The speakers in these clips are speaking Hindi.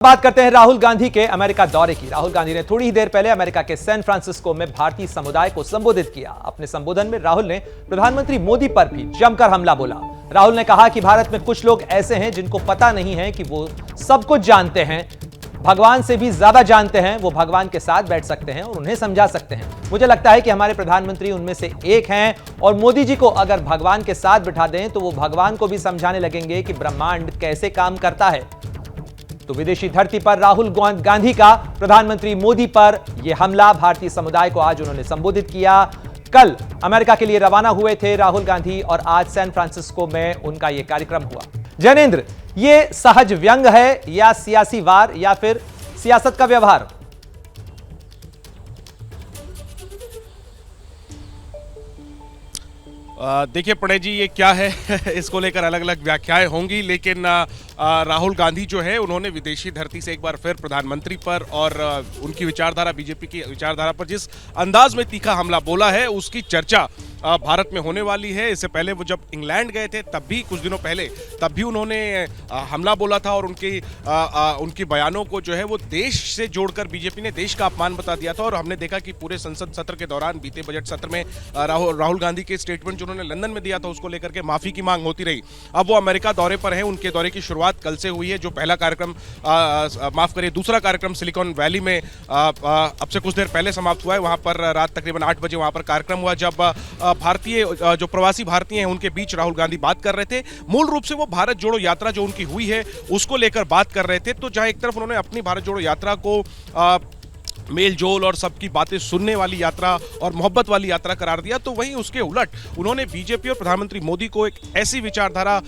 बात करते हैं राहुल गांधी के अमेरिका दौरे की। राहुल गांधी ने थोड़ी ही देर पहले अमेरिका के सैन फ्रांसिस्को में भारतीय समुदाय को संबोधित किया। अपने संबोधन में राहुल ने प्रधानमंत्री मोदी पर भी जमकर हमला बोला। राहुल ने कहा कि भारत में कुछ लोग ऐसे हैं जिनको पता नहीं है कि वो सब कुछ जानते हैं, भगवान से भी ज्यादा जानते हैं। वो भगवान के साथ बैठ सकते हैं और उन्हें समझा सकते हैं। मुझे लगता है कि हमारे प्रधानमंत्री उनमें से एक हैं और मोदी जी को अगर भगवान के साथ बिठा दें तो वो भगवान को भी समझाने लगेंगे कि ब्रह्मांड कैसे काम करता है। तो विदेशी धरती पर राहुल गांधी का प्रधानमंत्री मोदी पर यह हमला, भारतीय समुदाय को आज उन्होंने संबोधित किया। कल अमेरिका के लिए रवाना हुए थे राहुल गांधी और आज सैन फ्रांसिस्को में उनका यह कार्यक्रम हुआ। जैनेंद्र, ये सहज व्यंग है या सियासी वार या फिर सियासत का व्यवहार? देखिए प्रणय जी, ये क्या है इसको लेकर अलग अलग व्याख्याएं होंगी, लेकिन राहुल गांधी जो है उन्होंने विदेशी धरती से एक बार फिर प्रधानमंत्री पर और उनकी विचारधारा, बीजेपी की विचारधारा पर जिस अंदाज में तीखा हमला बोला है उसकी चर्चा भारत में होने वाली है। इससे पहले वो जब इंग्लैंड गए थे तब भी, कुछ दिनों पहले, तब भी उन्होंने हमला बोला था और उनकी बयानों को जो है वो देश से जोड़कर बीजेपी ने देश का अपमान बता दिया था। और हमने देखा कि पूरे संसद सत्र के दौरान, बीते बजट सत्र में राहुल गांधी के स्टेटमेंट जो उन्होंने लंदन में दिया था उसको लेकर के माफी की मांग होती रही। अब वो अमेरिका दौरे पर हैं। उनके दौरे की शुरुआत कल से हुई है। जो पहला कार्यक्रम, माफ करिए, दूसरा कार्यक्रम सिलिकॉन वैली में अब से कुछ देर पहले समाप्त हुआ है। वहां पर रात तकरीबन 8 बजे वहां पर कार्यक्रम हुआ, जब भारतीय जो प्रवासी भारतीय हैं उनके बीच राहुल गांधी बात कर रहे थे। मूल रूप से वो भारत जोड़ो यात्रा जो उनकी हुई है उसको लेकर बात कर रहे थे। तो जहां एक तरफ उन्होंने अपनी भारत जोड़ो यात्रा को मेल जोल और सबकी बातें सुनने वाली यात्रा और मोहब्बत वाली यात्रा करार दिया, तो वहीं उसके उलट उन्होंने बीजेपी और प्रधानमंत्री मोदी को एक ऐसी विचारधारा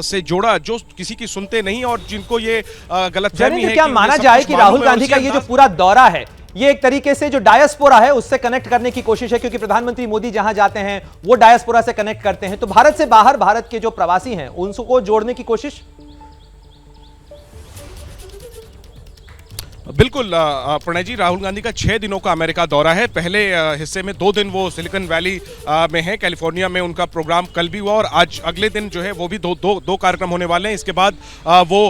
से जोड़ा जो किसी की सुनते नहीं और जिनको ये गलतफहमी है। क्या माना जाए कि राहुल गांधी का ये जो पूरा दौरा है ये एक तरीके से जो डायस्पोरा है उससे कनेक्ट करने की कोशिश है, क्योंकि प्रधानमंत्री मोदी जहां जाते हैं वो डायस्पोरा से कनेक्ट करते हैं, तो भारत से बाहर भारत के जो प्रवासी हैं उनको जोड़ने की कोशिश? बिल्कुल प्रणय जी, राहुल गांधी का 6 दिनों का अमेरिका दौरा है। पहले हिस्से में 2 दिन वो सिलिकॉन वैली में है, कैलिफोर्निया में उनका प्रोग्राम कल भी हुआ और आज अगले दिन जो है वो भी दो कार्यक्रम होने वाले हैं। इसके बाद वो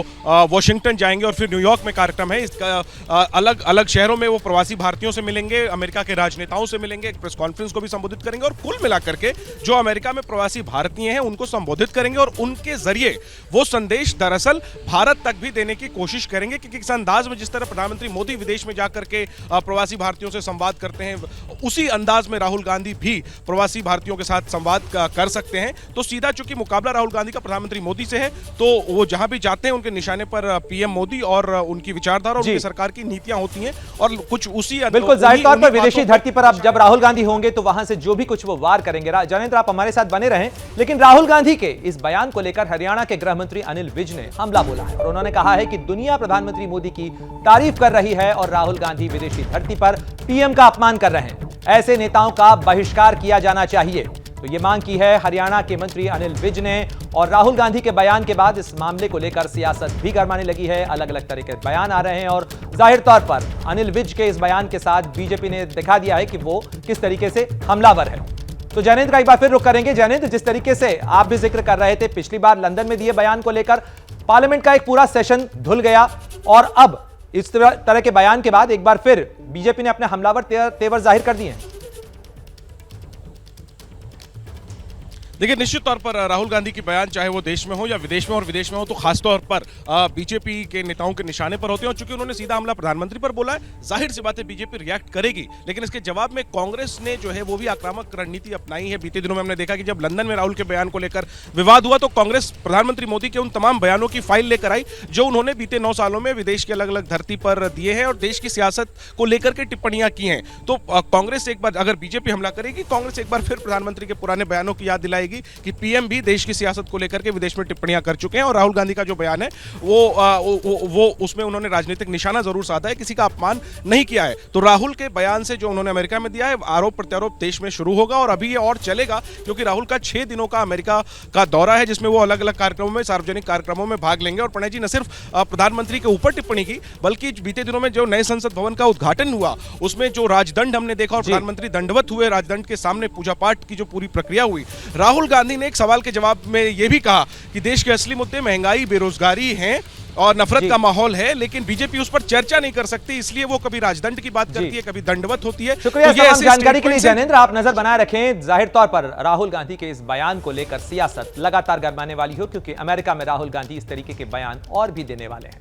वॉशिंगटन जाएंगे और फिर न्यूयॉर्क में कार्यक्रम है। इसका अलग अलग शहरों में वो प्रवासी भारतीयों से मिलेंगे, अमेरिका के राजनेताओं से मिलेंगे, एक प्रेस कॉन्फ्रेंस को भी संबोधित करेंगे और कुल मिलाकर के जो अमेरिका में प्रवासी भारतीय हैं उनको संबोधित करेंगे और उनके जरिए वो संदेश दरअसल भारत तक भी देने की कोशिश करेंगे। क्योंकि इस अंदाज में जिस तरह प्रधानमंत्री मोदी विदेश में जाकर के प्रवासी भारतीयों से संवाद करते हैं, उसी अंदाज में राहुल गांधी भी प्रवासी भारतीयों के साथ संवाद कर सकते हैं। तो सीधा चूंकि मुकाबला राहुल गांधी का प्रधानमंत्री मोदी से है, तो वो जहां भी जाते हैं उनके निशाने पर पीएम मोदी और उनकी विचारधारा और उनकी सरकार की नीतियां होती हैं और कुछ उसी बिल्कुल जाहिर तौर पर विदेशी धरती पर अब जब राहुल गांधी होंगे तो वहां से जो भी कुछ वो वार करेंगे। जैनेंद्र, आप हमारे साथ बने रहें। लेकिन राहुल गांधी के इस बयान को लेकर हरियाणा के गृह मंत्री अनिल विज ने हमला बोला है और उन्होंने कहा है कि दुनिया प्रधानमंत्री मोदी की तारीफ कर रही है और राहुल गांधी विदेशी धरती पर पीएम का अपमान कर रहे हैं। ऐसे नेताओं का बहिष्कार किया जाना चाहिए। तो ये मांग की है हरियाणा के मंत्री अनिल विज ने। और राहुल गांधी के बयान के बाद इस मामले को लेकर सियासत भी गरमाने लगी है। अलग अलग तरह के बयान आ रहे हैं और जाहिर तौर पर अनिल विज के इस बयान के साथ बीजेपी ने दिखा दिया है कि वो किस तरीके से हमलावर है। तो जैनेंद्र का एक बार फिर रुख करेंगे। जैनेंद्र, जिस तरीके से आप भी जिक्र कर रहे थे, पिछली बार लंदन में दिए बयान को लेकर पार्लियामेंट का एक पूरा सेशन धुल गया और अब इस तरह के बयान के बाद एक बार फिर बीजेपी ने अपने हमलावर तेवर जाहिर कर दिए हैं। देखिए, निश्चित तौर पर राहुल गांधी की बयान चाहे वो देश में हो या विदेश में, और विदेश में हो तो खासतौर पर बीजेपी के नेताओं के निशाने पर होते हैं। और चूंकि उन्होंने सीधा हमला प्रधानमंत्री पर बोला है, जाहिर सी बात है बीजेपी रिएक्ट करेगी। लेकिन इसके जवाब में कांग्रेस ने जो है वो भी आक्रामक रणनीति अपनाई है। बीते दिनों में हमने देखा कि जब लंदन में राहुल के बयान को लेकर विवाद हुआ तो कांग्रेस प्रधानमंत्री मोदी के उन तमाम बयानों की फाइल लेकर आई जो उन्होंने बीते 9 सालों में विदेश की अलग अलग धरती पर दिए हैं और देश की सियासत को लेकर के टिप्पणियां की हैं। तो कांग्रेस एक बार, अगर बीजेपी हमला करेगी, कांग्रेस एक बार फिर प्रधानमंत्री के पुराने बयानों की याद दिलाएगी कि पीएम भी देश की सियासत को लेकर के विदेश में टिप्पणियां कर चुके हैं। और राहुल गांधी का जो बयान है वो उसमें उन्होंने राजनीतिक निशाना जरूर साधा है, किसी का अपमान नहीं किया है। तो राहुल के बयान से जो उन्होंने अमेरिका में दिया है, आरोप प्रत्यारोप देश में शुरू होगा और अभी ये और चलेगा, क्योंकि राहुल का 6 दिनों का अमेरिका का दौरा है जिसमें वो अलग अलग कार्यक्रमों में, सार्वजनिक कार्यक्रमों में भाग लेंगे। और प्रणय जी, न सिर्फ प्रधानमंत्री के ऊपर टिप्पणी की, बल्कि बीते दिनों में जो नए संसद भवन का उद्घाटन हुआ उसमें जो राजदंड हमने देखा और प्रधानमंत्री दंडवत हुए राजदंड के सामने, पूजा पाठ की जो पूरी प्रक्रिया हुई, राहुल राहुल गांधी ने एक सवाल के जवाब में यह भी कहा कि देश के असली मुद्दे महंगाई, बेरोजगारी हैं और नफरत का माहौल है, लेकिन बीजेपी उस पर चर्चा नहीं कर सकती, इसलिए वो कभी राजदंड की बात करती है, कभी दंडवत होती है। शुक्रिया तो तमाम जानकारी के लिए जैनेंद्र। आप नजर बनाए रखें, जाहिर तौर पर राहुल गांधी के इस बयान को लेकर सियासत लगातार गरमाने वाली हो, क्योंकि अमेरिका में राहुल गांधी इस तरीके के बयान और भी देने वाले हैं।